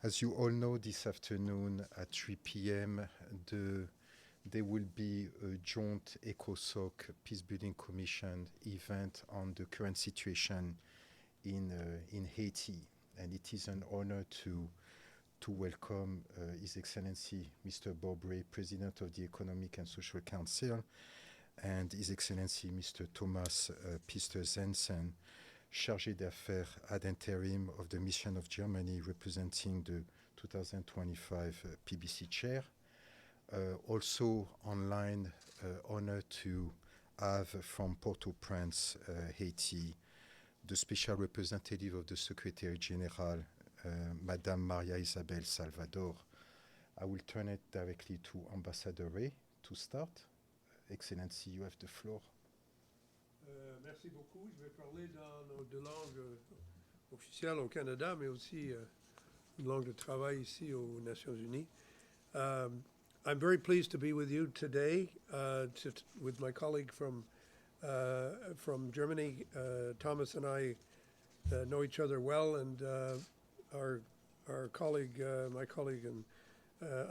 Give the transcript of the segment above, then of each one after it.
As you all know, this afternoon at 3 p.m., there will be a joint ECOSOC Peacebuilding Commission event on the current situation in Haiti. And it is an honor to welcome His Excellency Mr. Bobré, President of the Economic and Social Council, and His Excellency Mr. Thomas Pister-Zensen, Chargé d'Affaires ad interim of the Mission of Germany, representing the 2025 PBC chair. Also online, honor to have from Port-au-Prince, Haiti, the special representative of the Secretary General, Madame Maria Isabel Salvador. I will turn it directly to Ambassador Ray to start. Excellency, you have the floor. Merci beaucoup. Je vais parler dans nos deux langues officielles au Canada, mais aussi une langue de travail ici aux Nations Unies. I'm very pleased to be with you today, with my colleague from Germany. Thomas and I know each other well, and our colleague, my colleague, and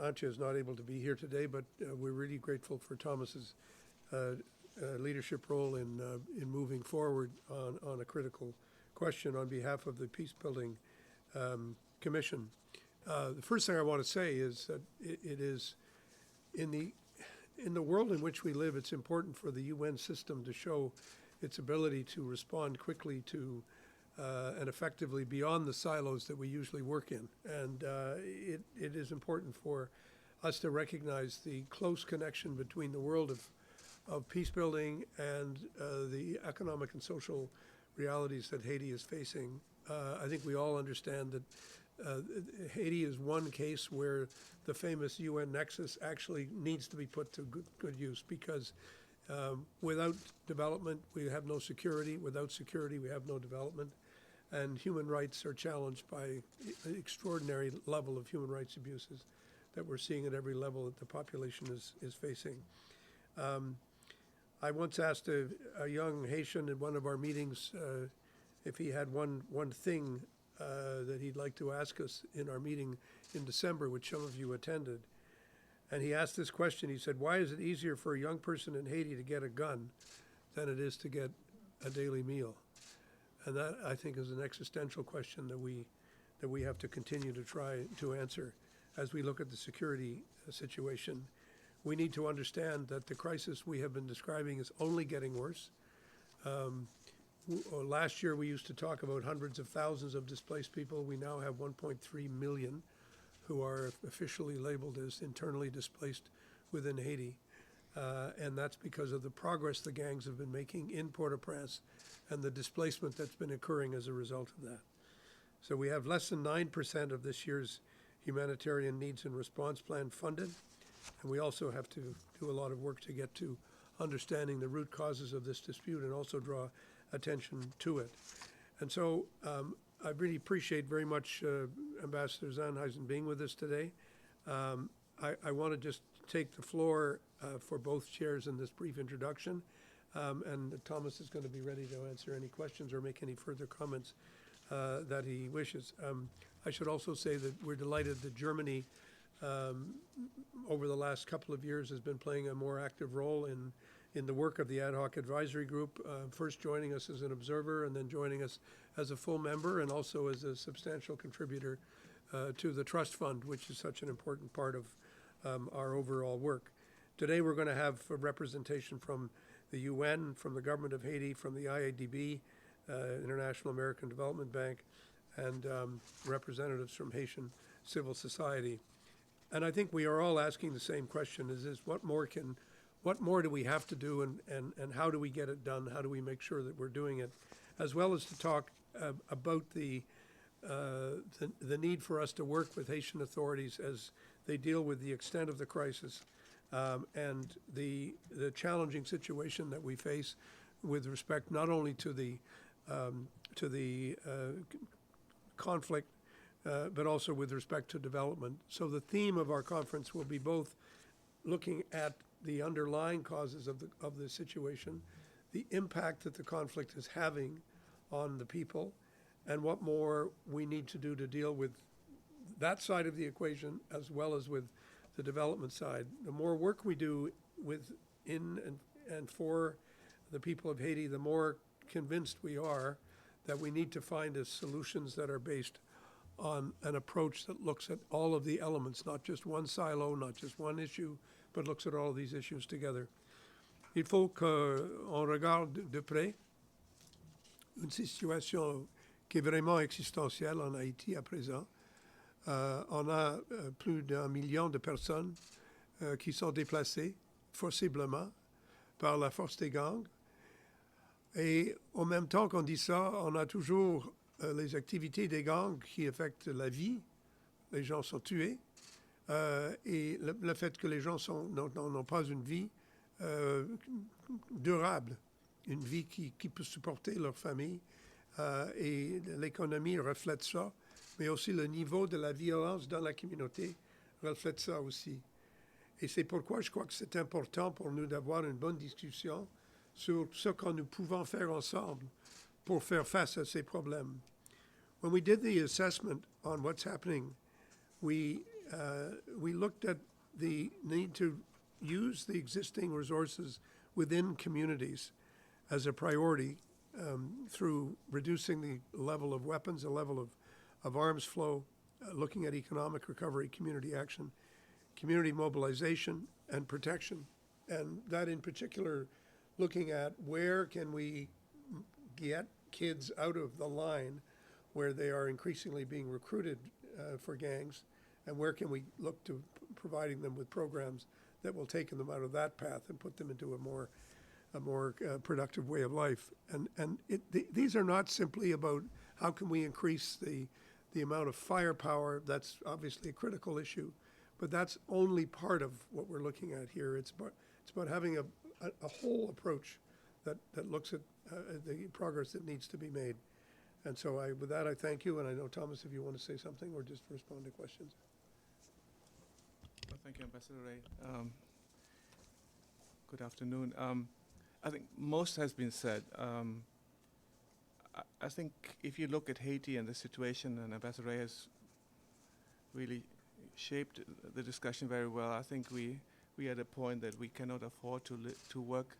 Antje is not able to be here today, but we're really grateful for Thomas's leadership role in moving forward on a critical question on behalf of the Peacebuilding Commission. The first thing I want to say is that it is in the world in which we live, it's important for the UN system to show its ability to respond quickly to and effectively beyond the silos that we usually work in. And it is important for us to recognize the close connection between the world of peacebuilding and the economic and social realities that Haiti is facing. I think we all understand that Haiti is one case where the famous UN nexus actually needs to be put to good use, because without development, we have no security. Without security, we have no development. And human rights are challenged by an extraordinary level of human rights abuses that we're seeing at every level that the population is facing. I once asked a young Haitian at one of our meetings if he had one thing that he'd like to ask us in our meeting in December, which some of you attended. And he asked this question. He said, "Why is it easier for a young person in Haiti to get a gun than it is to get a daily meal?" And that, I think, is an existential question that we have to continue to try to answer as we look at the security situation. We need to understand that the crisis we have been describing is only getting worse. Last year, we used to talk about hundreds of thousands of displaced people. We now have 1.3 million who are officially labeled as internally displaced within Haiti. And that's because of the progress the gangs have been making in Port-au-Prince and the displacement that's been occurring as a result of that. So we have less than 9% of this year's humanitarian needs and response plan funded. And we also have to do a lot of work to get to understanding the root causes of this dispute and also draw attention to it. And so I really appreciate very much Ambassador Zandhuizen being with us today. I want to just take the floor for both chairs in this brief introduction. And Thomas is going to be ready to answer any questions or make any further comments that he wishes. I should also say that we're delighted that Germany, over the last couple of years, has been playing a more active role in the work of the ad hoc advisory group, first joining us as an observer and then joining us as a full member, and also as a substantial contributor to the trust fund, which is such an important part of our overall work. Today we're going to have a representation from the UN, from the government of Haiti, from the IADB, International American Development Bank, and representatives from Haitian civil society. And I think we are all asking the same question, is what more do we have to do, and how do we get it done? How do we make sure that we're doing it? As well as to talk about the need for us to work with Haitian authorities as they deal with the extent of the crisis and the challenging situation that we face with respect not only to the conflict, but also with respect to development. So the theme of our conference will be both looking at the underlying causes of the situation, the impact that the conflict is having on the people, and what more we need to do to deal with that side of the equation as well as with the development side. The more work we do in and for the people of Haiti, the more convinced we are that we need to find solutions that are based on an approach that looks at all of the elements, not just one silo, not just one issue, but looks at all of these issues together. Il faut qu'on regarde de près une situation qui est vraiment existentielle en Haïti à présent. On a plus d'1 million de personnes qui sont déplacées forciblement par la force des gangs. Et en même temps qu'on dit ça, on a toujours les activités des gangs qui affectent la vie. Les gens sont tués. Et le fait que les gens n'ont pas une vie durable, une vie qui peut supporter leur famille. Et l'économie reflète ça, mais aussi le niveau de la violence dans la communauté reflète ça aussi. Et c'est pourquoi je crois que c'est important pour nous d'avoir une bonne discussion sur ce que nous pouvons faire ensemble pour faire face à ces problèmes. When we did the assessment on what's happening, we looked at the need to use the existing resources within communities as a priority through reducing the level of weapons, the level of arms flow, looking at economic recovery, community action, community mobilization, and protection. And that in particular, looking at where can we get kids out of the line where they are increasingly being recruited for gangs, and where can we look to providing them with programs that will take them out of that path and put them into a more productive way of life. And these are not simply about how can we increase the amount of firepower. That's obviously a critical issue, but that's only part of what we're looking at here. It's about having a whole approach that looks at the progress that needs to be made. And so with that, I thank you, and I know, Thomas, if you want to say something or just respond to questions. Well, thank you, Ambassador Ray. Good afternoon. I think most has been said. I think if you look at Haiti and the situation, and Ambassador Ray has really shaped the discussion very well, I think we are at a point that we cannot afford to work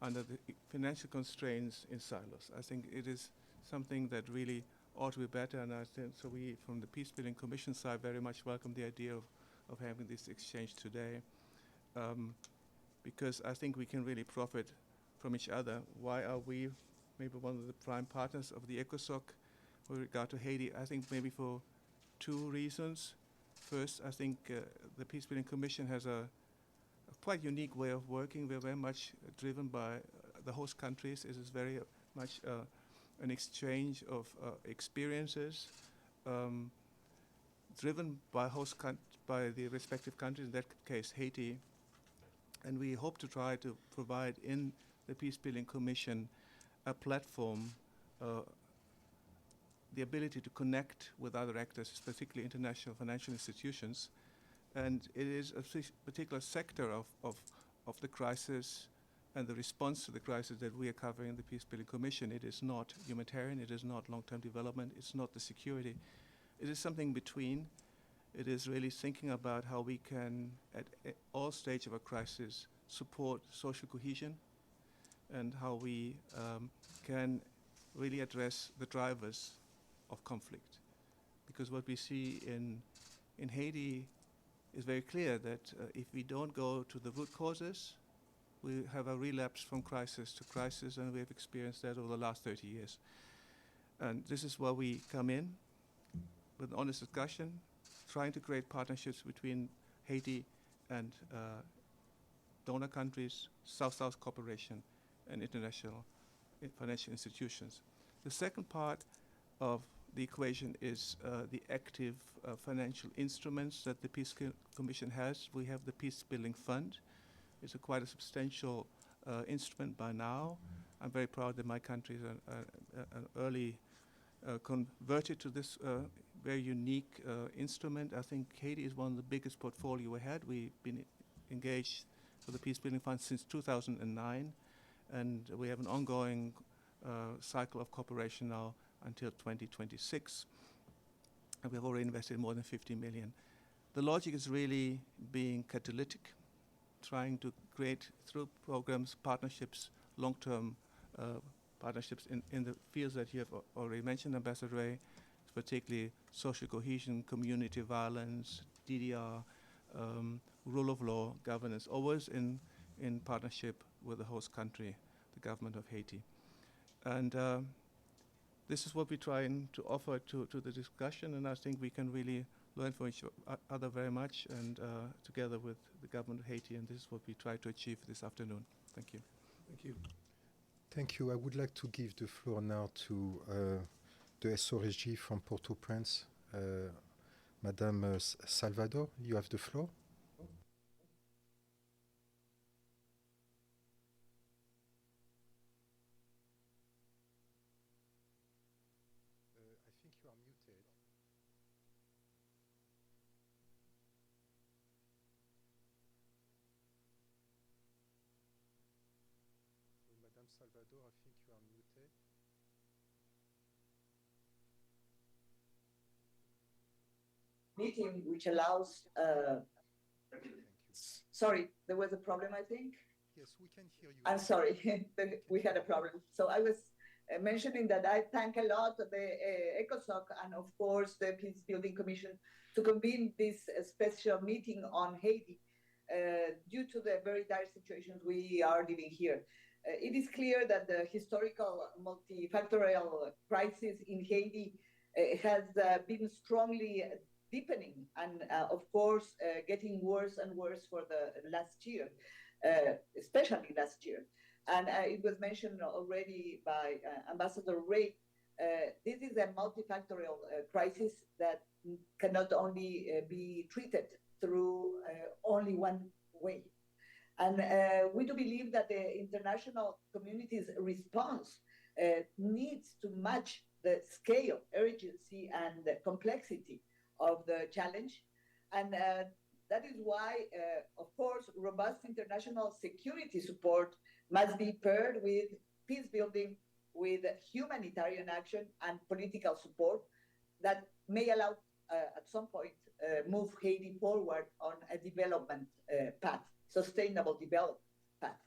under the financial constraints in silos. I think it is something that really ought to be better, and I think so we, from the Peacebuilding Commission side, very much welcome the idea of having this exchange today, because I think we can really profit from each other. Why are we maybe one of the prime partners of the ECOSOC with regard to Haiti? I think maybe for two reasons. First, I think the Peacebuilding Commission has a quite unique way of working. We're very much driven by the host countries. It is very much an exchange of experiences driven by by the respective countries, in that case Haiti. And we hope to try to provide in the Peacebuilding Commission a platform, the ability to connect with other actors, particularly international financial institutions. And it is a particular sector of the crisis and the response to the crisis that we are covering in the Peacebuilding Commission. It is not humanitarian, it is not long-term development, it's not the security. It is something between. It is really thinking about how we can, at all stages of a crisis, support social cohesion and how we can really address the drivers of conflict. Because what we see in Haiti is very clear that if we don't go to the root causes, we have a relapse from crisis to crisis, and we have experienced that over the last 30 years. And this is where we come in with an honest discussion, trying to create partnerships between Haiti and donor countries, South-South cooperation, and international financial institutions. The second part of the equation is the active financial instruments that the Peace Commission has. We have the Peacebuilding Fund. It's quite a substantial instrument by now. I'm very proud that my country is an early converted to this very unique instrument. I think Haiti is one of the biggest portfolio we had. We've been engaged with the Peacebuilding Fund since 2009, and we have an ongoing cycle of cooperation now until 2026. and we've already invested more than 50 million. The logic is really being catalytic, trying to create through programs, partnerships, long-term partnerships in the fields that you have already mentioned, Ambassador Ray, particularly social cohesion, community violence, DDR, rule of law, governance, always in partnership with the host country, the government of Haiti. And this is what we're trying to offer to the discussion, and I think we can really learn from each other very much, and together with the government of Haiti, and this is what we try to achieve this afternoon. Thank you. Thank you. Thank you. I would like to give the floor now to the SORG from Port-au-Prince. Madame Salvador, you have the floor. I think you are muted. Madame Salvador, I think you are muted. Meeting, which allows, Thank you. sorry, there was a problem, I think. Yes, we can hear you. I'm sorry, we had a problem. So I was mentioning that I thank a lot the ECOSOC and of course the Peacebuilding Commission to convene this special meeting on Haiti due to the very dire situations we are living here. It is clear that the historical multifactorial crisis in Haiti has been strongly deepening and of course getting worse and worse for the last year, especially last year. And it was mentioned already by Ambassador Ray, this is a multifactorial crisis that cannot only be treated through only one way. And we do believe that the international community's response needs to match the scale, urgency, and the complexity of the challenge. And that is why, of course, robust international security support must be paired with peace building, with humanitarian action and political support that may allow, at some point, move Haiti forward on a development path, sustainable development path.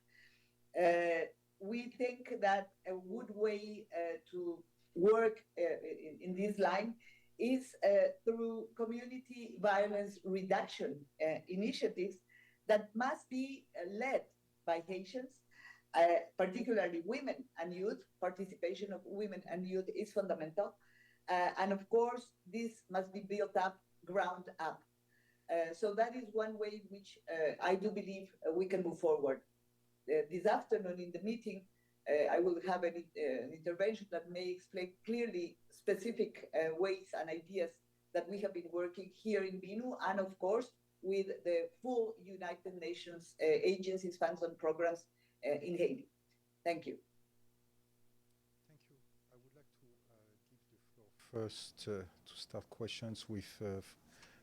We think that a good way to work in this line is through community violence reduction initiatives that must be led by Haitians, particularly women and youth. Participation of women and youth is fundamental. And of course, this must be built up, ground up. So that is one way in which I do believe we can move forward. This afternoon in the meeting, I will have an intervention that may explain clearly specific ways and ideas that we have been working here in BINU, and of course with the full United Nations agencies, funds and programs in Haiti. Thank you. Thank you. I would like to give the floor first to start questions with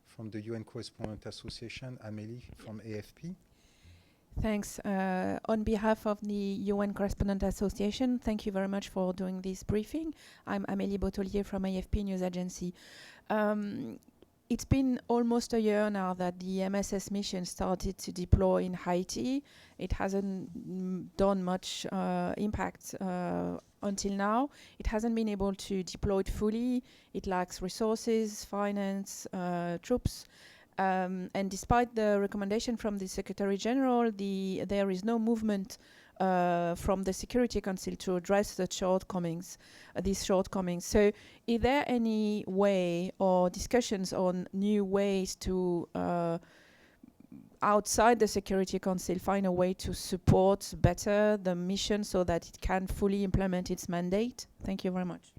from the UN Correspondent Association, Amélie from AFP. Thanks. On behalf of the UN Correspondent Association, thank you very much for doing this briefing. I'm Amélie Bottelier from AFP News Agency. It's been almost a year now that the MSS mission started to deploy in Haiti. It hasn't done much impact until now. It hasn't been able to deploy it fully. It lacks resources, finance, troops. And despite the recommendation from the Secretary General, there is no movement from the Security Council to address the shortcomings, these shortcomings. So is there any way or discussions on new ways to, outside the Security Council, find a way to support better the mission so that it can fully implement its mandate? Thank you very much.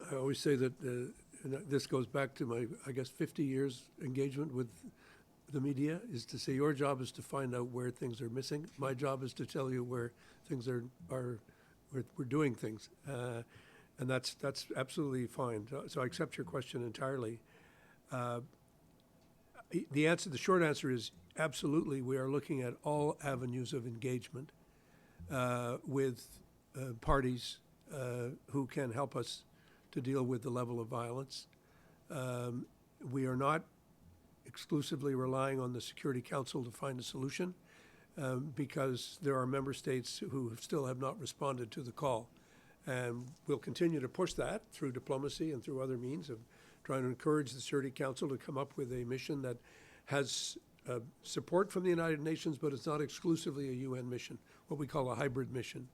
I always say that and this goes back to my, I guess, 50 years engagement with the media, is to say your job is to find out where things are missing. My job is to tell you where things are we're doing things. And that's absolutely fine. So I accept your question entirely. The short answer is absolutely. We are looking at all avenues of engagement with parties who can help us to deal with the level of violence. We are not exclusively relying on the Security Council to find a solution because there are member states who still have not responded to the call. And we'll continue to push that through diplomacy and through other means of trying to encourage the Security Council to come up with a mission that has support from the United Nations, but it's not exclusively a UN mission, what we call a hybrid mission.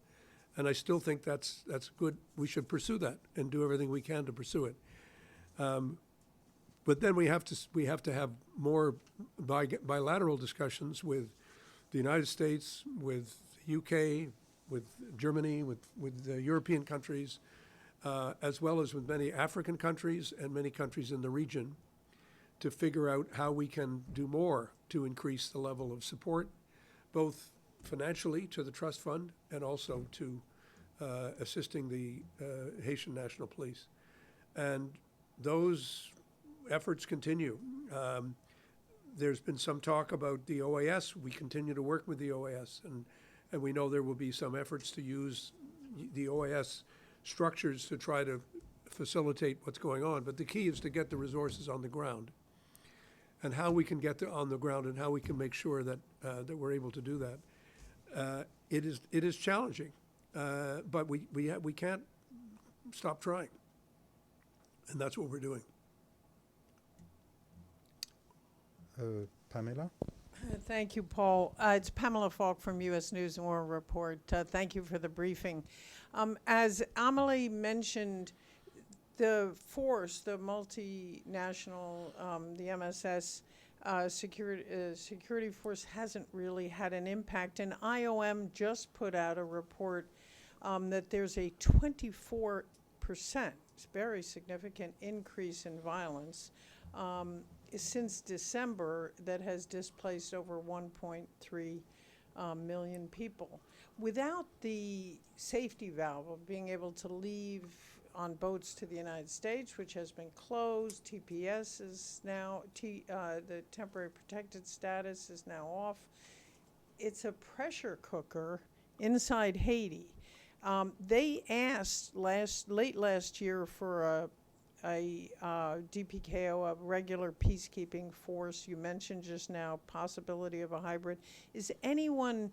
And I still think that's good. We should pursue that and do everything we can to pursue it. But then we have to have more bilateral discussions with the United States, with the UK, with Germany, with the European countries, as well as with many African countries and many countries in the region, to figure out how we can do more to increase the level of support, both financially to the trust fund and also to assisting the Haitian National Police. And those efforts continue. There's been some talk about the OAS. We continue to work with the OAS, and we know there will be some efforts to use the OAS structures to try to facilitate what's going on. But the key is to get the resources on the ground. And how we can get on the ground and how we can make sure that that we're able to do that. It is challenging, but we can't stop trying, and that's what we're doing. Pamela? Thank you, Paul. It's Pamela Falk from U.S. News and World Report. Thank you for the briefing. As Amelie mentioned, the force, the multinational, the MSS security force hasn't really had an impact. And IOM just put out a report that there's a 24%, very significant increase in violence since December that has displaced over 1.3 million people. Without the safety valve of being able to leave on boats to the United States, which has been closed, TPS is now, the temporary protected status is now off. It's a pressure cooker inside Haiti. They asked late last year for a DPKO, a regular peacekeeping force. You mentioned just now possibility of a hybrid. Is anyone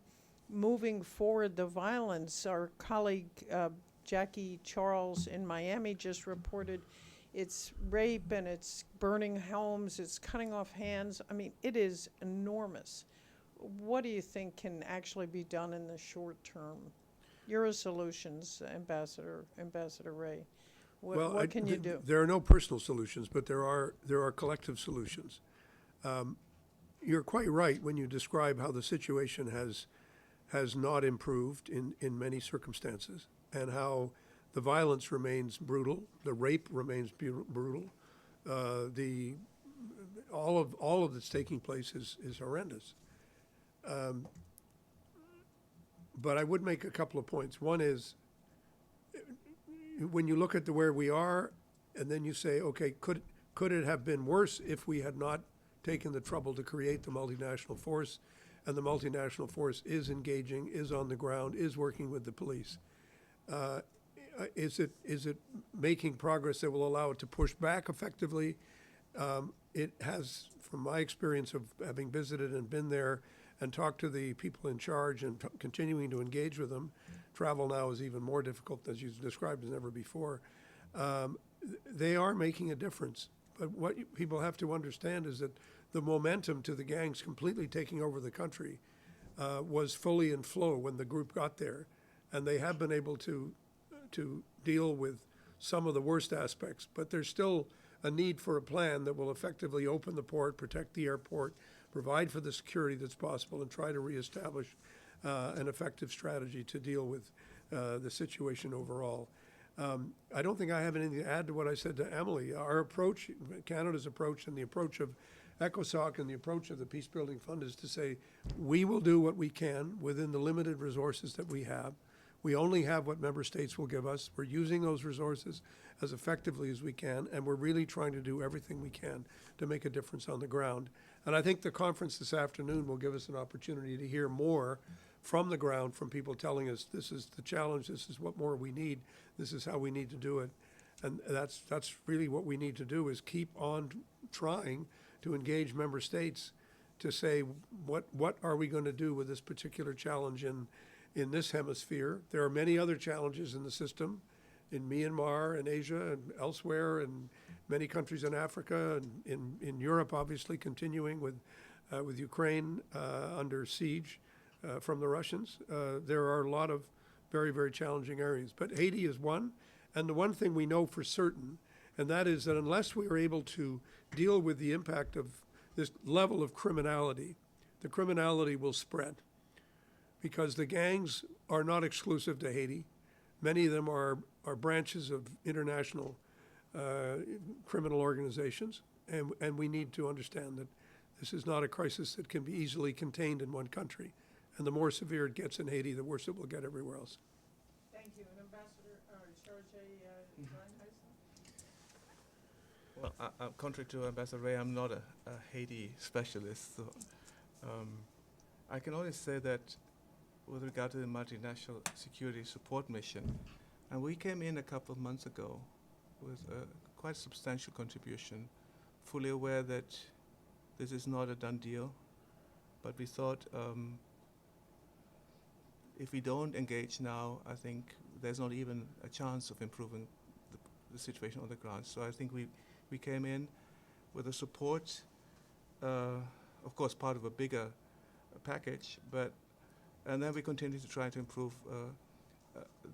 moving forward the violence? Our colleague Jackie Charles in Miami just reported it's rape and it's burning homes, it's cutting off hands. I mean, it is enormous. What do you think can actually be done in the short term? Eurosolutions, Ambassador Ray. What can you do? There are no personal solutions, but there are collective solutions. You're quite right when you describe how the situation has not improved in many circumstances, and how the violence remains brutal, the rape remains brutal, all of that's taking place is horrendous. But I would make a couple of points. One is, when you look at where we are, and then you say, okay, could it have been worse if we had not taken the trouble to create the multinational force? And the multinational force is engaging, is on the ground, is working with the police. Is it making progress that will allow it to push back effectively? It has, from my experience of having visited and been there and talked to the people in charge and continuing to engage with them, travel now is even more difficult, as you described, as ever before. They are making a difference. But what people have to understand is that the momentum to the gangs completely taking over the country was fully in flow when the group got there. And they have been able to deal with some of the worst aspects. But there's still a need for a plan that will effectively open the port, protect the airport, provide for the security that's possible, and try to reestablish an effective strategy to deal with the situation overall. I don't think I have anything to add to what I said to Emily. Our approach, Canada's approach, and the approach of ECOSOC and the approach of the Peacebuilding Fund is to say, we will do what we can within the limited resources that we have. We only have what member states will give us. We're using those resources as effectively as we can, and we're really trying to do everything we can to make a difference on the ground. And I think the conference this afternoon will give us an opportunity to hear more from the ground, from people telling us this is the challenge, this is what more we need, this is how we need to do it. And that's really what we need to do, is keep on trying to engage member states to say, what are we going to do with this particular challenge in this hemisphere? There are many other challenges in the system, in Myanmar and Asia and elsewhere, and many countries in Africa and in Europe, obviously continuing with Ukraine under siege from the Russians. There are a lot of very, very challenging areas. But Haiti is one. And the one thing we know for certain, and that is that unless we are able to deal with the impact of this level of criminality, the criminality will spread. Because the gangs are not exclusive to Haiti. Many of them are branches of international criminal organizations. And we need to understand that this is not a crisis that can be easily contained in one country. And the more severe it gets in Haiti, the worse it will get everywhere else. Thank you. And Ambassador Well, contrary to Ambassador Ray, I'm not a Haiti specialist. So, I can only say that with regard to the multinational security support mission, and we came in a couple of months ago with a quite substantial contribution, fully aware that this is not a done deal, but we thought if we don't engage now, I think there's not even a chance of improving the situation on the ground. So I think we came in with a support, of course, part of a bigger package, and then we continue to try to improve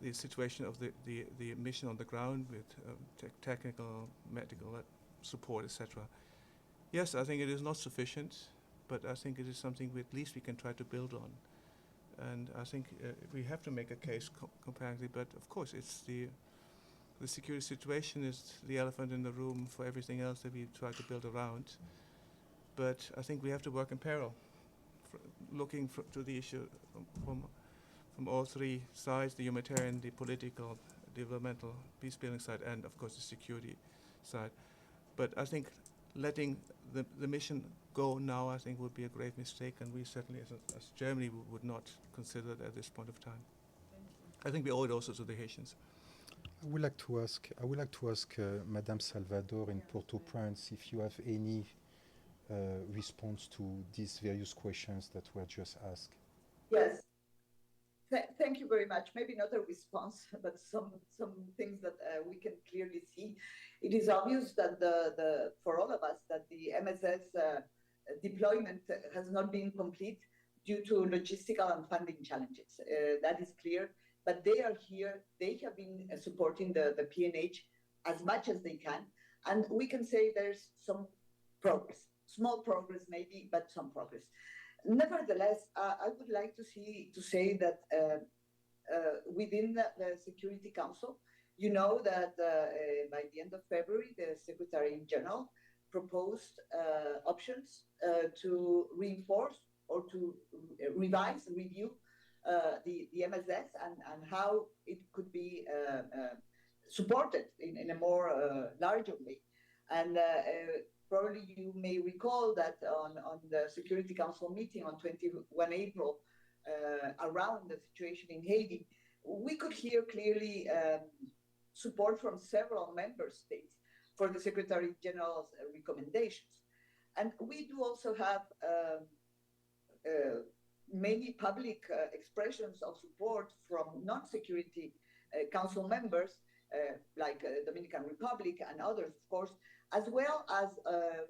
the situation of the mission on the ground with technical, medical support, etc. Yes, I think it is not sufficient, but I think it is something at least we can try to build on. And I think we have to make a case comparatively, but of course it's the security situation is the elephant in the room for everything else that we try to build around. But I think we have to work in parallel, looking to the issue from all three sides: the humanitarian, the political, developmental, peace-building side, and of course the security side. But I think letting the mission go now, I think, would be a grave mistake, and we certainly, as Germany, would not consider it at this point of time. I think we owe it also to the Haitians. I would like to ask Madame Salvador in Port-au-Prince if you have any response to these various questions that were just asked. Yes. Thank you very much. Maybe not a response, but some things that we can clearly see. It is obvious that for all of us that the MSS deployment has not been complete due to logistical and funding challenges. That is clear. But they are here. They have been supporting the PNH as much as they can, and we can say there's some progress, small progress maybe, but some progress. Nevertheless, I would like to say that within the Security Council, you know that by the end of February, the Secretary General proposed options to reinforce or to revise, review the MSS and how it could be supported in a more larger way. And probably you may recall that on the Security Council meeting on 21 April around the situation in Haiti, we could hear clearly support from several member states for the Secretary General's recommendations. And we do also have many public expressions of support from non-Security Council members, like Dominican Republic and others, of course, as well as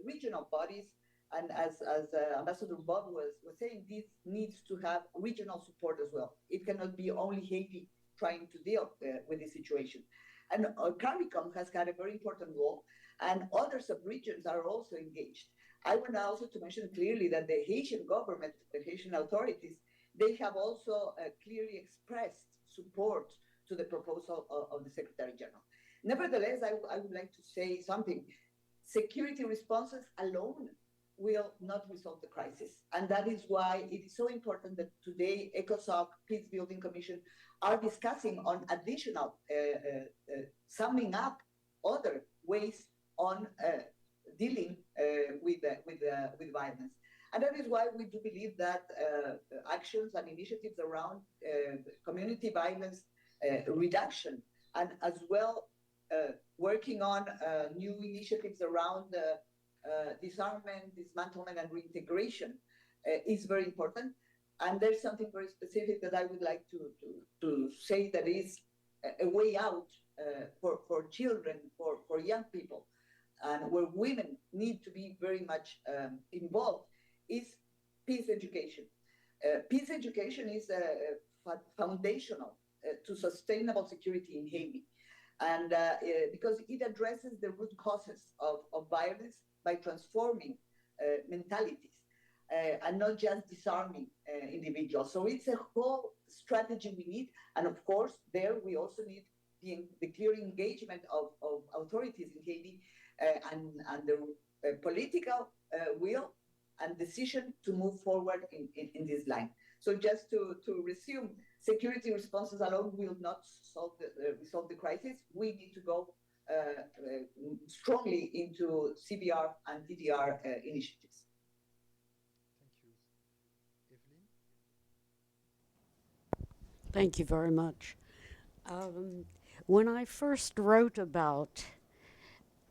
regional bodies. And as Ambassador Bob was saying, this needs to have regional support as well. It cannot be only Haiti trying to deal with this situation. And CARICOM has had a very important role, and other sub-regions are also engaged. I want also to mention clearly that the Haitian government, the Haitian authorities, they have also clearly expressed support to the proposal of the Secretary General. Nevertheless, I would like to say something. Security responses alone will not resolve the crisis. And that is why it is so important that today ECOSOC, Peacebuilding Commission, are discussing on additional, summing up other ways on dealing with violence. And that is why we do believe that actions and initiatives around community violence reduction, and as well working on new initiatives around disarmament, dismantlement, and reintegration is very important. And there's something very specific that I would like to say that is a way out for children, for young people, and where women need to be very much involved, is peace education. Peace education is foundational to sustainable security in Haiti. And because it addresses the root causes of violence by transforming mentalities and not just disarming individuals. So it's a whole strategy we need. And of course, there we also need the clear engagement of authorities in Haiti and the political will and decision to move forward in this line. So just to resume, security responses alone will not resolve the crisis. We need to go strongly into CBR and TDR initiatives. Thank you. Evelyn? Thank you very much. When I first wrote about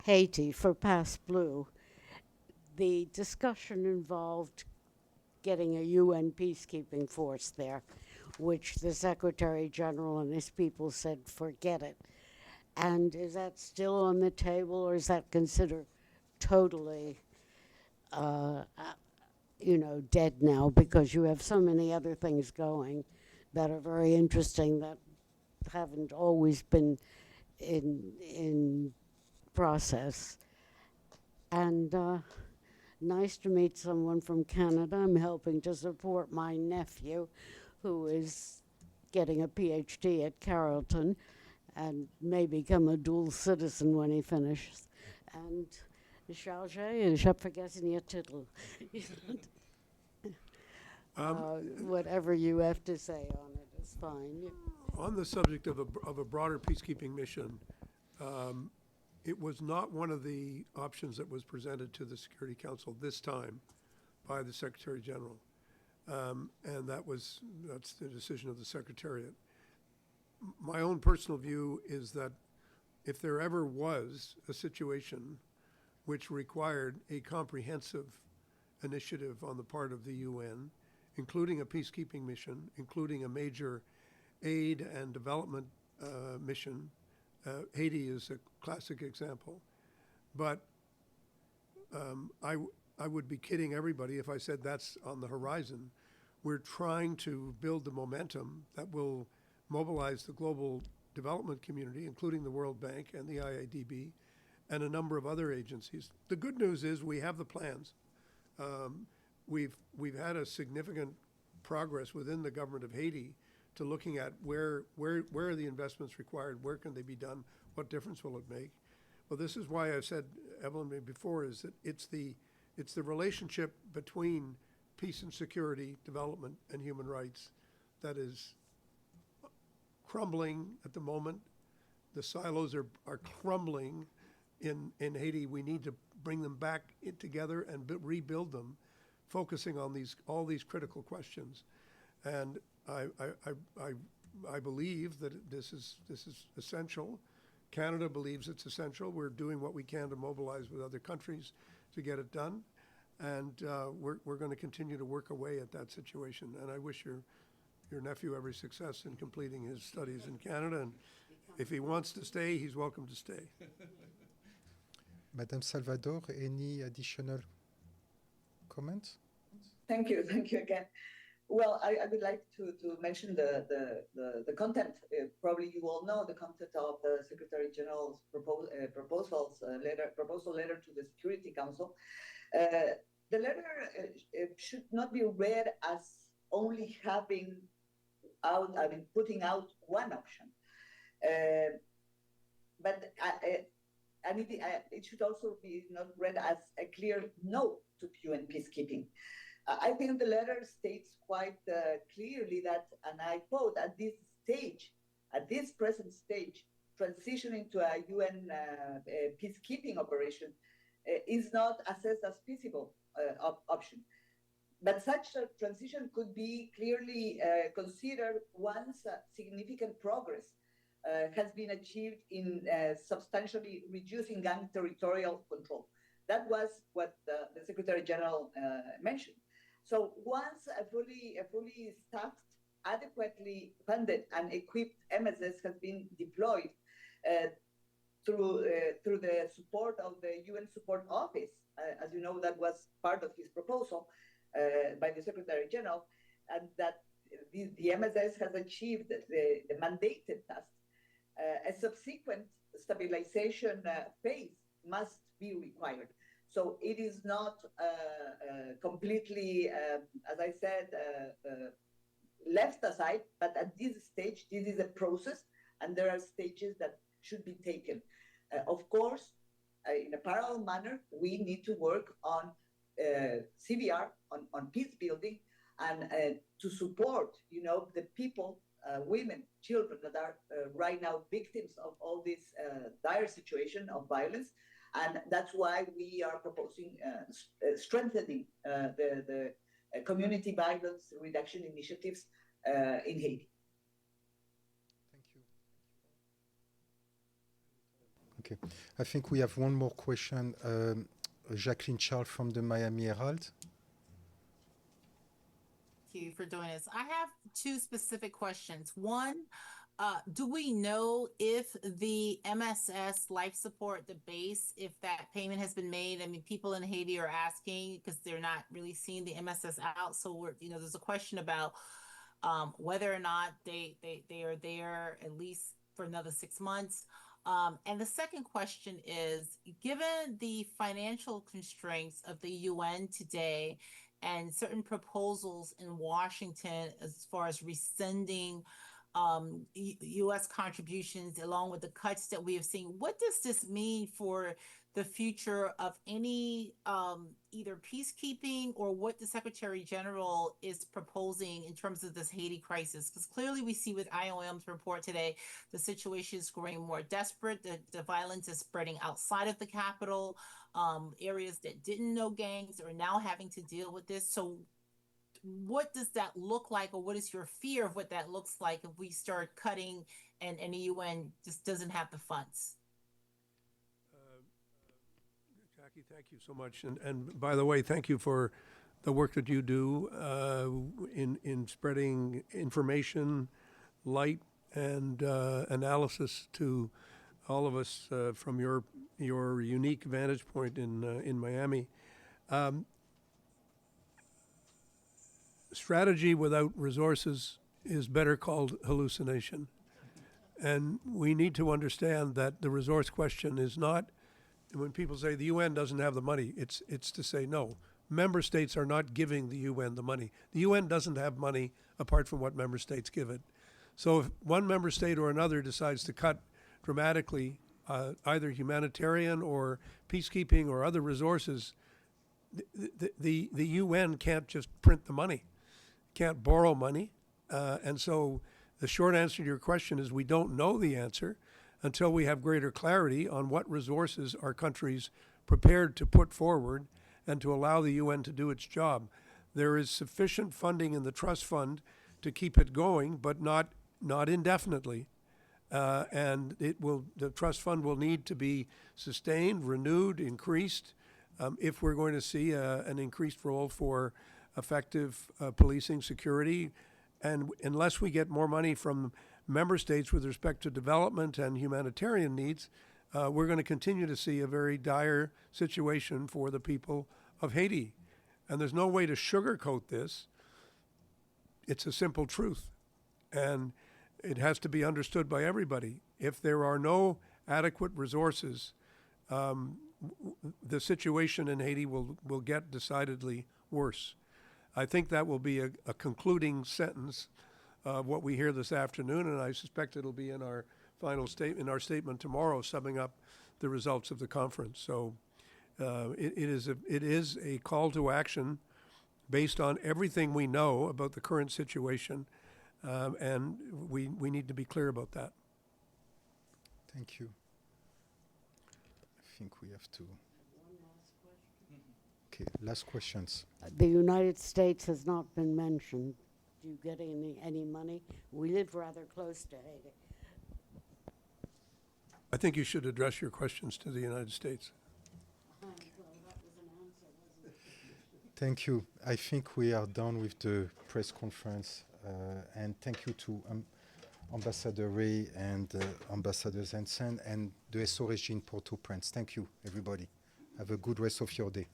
Haiti for Pass Blue, the discussion involved getting a UN peacekeeping force there, which the Secretary General and his people said, forget it. And is that still on the table, or is that considered totally, dead now, because you have so many other things going that are very interesting that haven't always been in process? And nice to meet someone from Canada. I'm helping to support my nephew, who is getting a PhD at Carleton and may become a dual citizen when he finishes. And Chargé, je vergessen je titel. Whatever you have to say on it is fine. On the subject of a broader peacekeeping mission, it was not one of the options that was presented to the Security Council this time by the Secretary General. And that's the decision of the Secretariat. My own personal view is that if there ever was a situation which required a comprehensive initiative on the part of the UN, including a peacekeeping mission, including a major aid and development mission, Haiti is a classic example. But I would be kidding everybody if I said that's on the horizon. We're trying to build the momentum that will mobilize the global development community, including the World Bank and the IADB, and a number of other agencies. The good news is we have the plans. We've had a significant progress within the government of Haiti to looking at where are the investments required, where can they be done, what difference will it make? Well, this is why I said, Evelyn, before, is that it's the relationship between peace and security, development, and human rights that is crumbling at the moment. The silos are crumbling in Haiti. We need to bring them back together and rebuild them, focusing on all these critical questions. And I believe that this is essential. Canada believes it's essential. We're doing what we can to mobilize with other countries to get it done. And we're going to continue to work away at that situation. And I wish your nephew every success in completing his studies in Canada. And if he wants to stay, he's welcome to stay. Madame Salvador, any additional comments? Thank you again. Well, I would like to mention the content. Probably you all know the content of the Secretary General's proposal letter to the Security Council. The letter should not be read as only putting out one option, but it should also be not read as a clear no to UN peacekeeping. I think the letter states quite clearly that, and I quote, at this present stage, transitioning to a UN peacekeeping operation is not assessed as feasible option. But such a transition could be clearly considered once significant progress has been achieved in substantially reducing gang territorial control. That was what the Secretary General mentioned. So once a fully staffed, adequately funded and equipped MSS has been deployed through the support of the UN Support Office, as you know, that was part of his proposal by the Secretary General, and that the MSS has achieved the mandated task. A subsequent stabilization phase must be required. So it is not completely, as I said, left aside, but at this stage, this is a process, and there are stages that should be taken. Of course, in a parallel manner, we need to work on CVR, on peace building, and to support, the people, women, children that are right now victims of all this dire situation of violence. And that's why we are proposing strengthening the community violence reduction initiatives in Haiti. Thank you. Okay, I think we have one more question. Jacqueline Charles from the Miami Herald. Thank you for doing this. I have two specific questions. One, do we know if the MSS life support, the base, if that payment has been made? I mean, people in Haiti are asking because they're not really seeing the MSS out. So there's a question about whether or not they are there at least for another 6 months. And the second question is, given the financial constraints of the UN today and certain proposals in Washington as far as rescinding U.S. contributions along with the cuts that we have seen, what does this mean for the future of any either peacekeeping or what the Secretary General is proposing in terms of this Haiti crisis? Because clearly we see with IOM's report today, the situation is growing more desperate. The violence is spreading outside of the capital. Areas that didn't know gangs are now having to deal with this. So what does that look like, or what is your fear of what that looks like if we start cutting and the UN just doesn't have the funds? Jackie, thank you so much. And by the way, thank you for the work that you do in spreading information, light, and analysis to all of us from your unique vantage point in Miami. Strategy without resources is better called hallucination. And we need to understand that the resource question is not, when people say the UN doesn't have the money, it's to say no. Member states are not giving the UN the money. The UN doesn't have money apart from what member states give it. So if one member state or another decides to cut dramatically either humanitarian or peacekeeping or other resources, the UN can't just print the money, can't borrow money. And so the short answer to your question is we don't know the answer until we have greater clarity on what resources are countries prepared to put forward and to allow the UN to do its job. There is sufficient funding in the trust fund to keep it going, but not indefinitely. And the trust fund will need to be sustained, renewed, increased, if we're going to see an increased role for effective policing, security. And unless we get more money from member states with respect to development and humanitarian needs, we're going to continue to see a very dire situation for the people of Haiti. And there's no way to sugarcoat this. It's a simple truth. And it has to be understood by everybody. If there are no adequate resources, the situation in Haiti will get decidedly worse. I think that will be a concluding sentence of what we hear this afternoon, and I suspect it'll be in our final statement, in our statement tomorrow, summing up the results of the conference. So it is a call to action based on everything we know about the current situation, and we need to be clear about that. Thank you. I think we have to. Okay, last questions. The United States has not been mentioned. Do you get any money? We live rather close to Haiti. I think you should address your questions to the United States. Thank you. I think we are done with the press conference. And thank you to Ambassador Ray and Ambassador Zensen and the SOSG in Port-au-Prince. Thank you, everybody. Have a good rest of your day.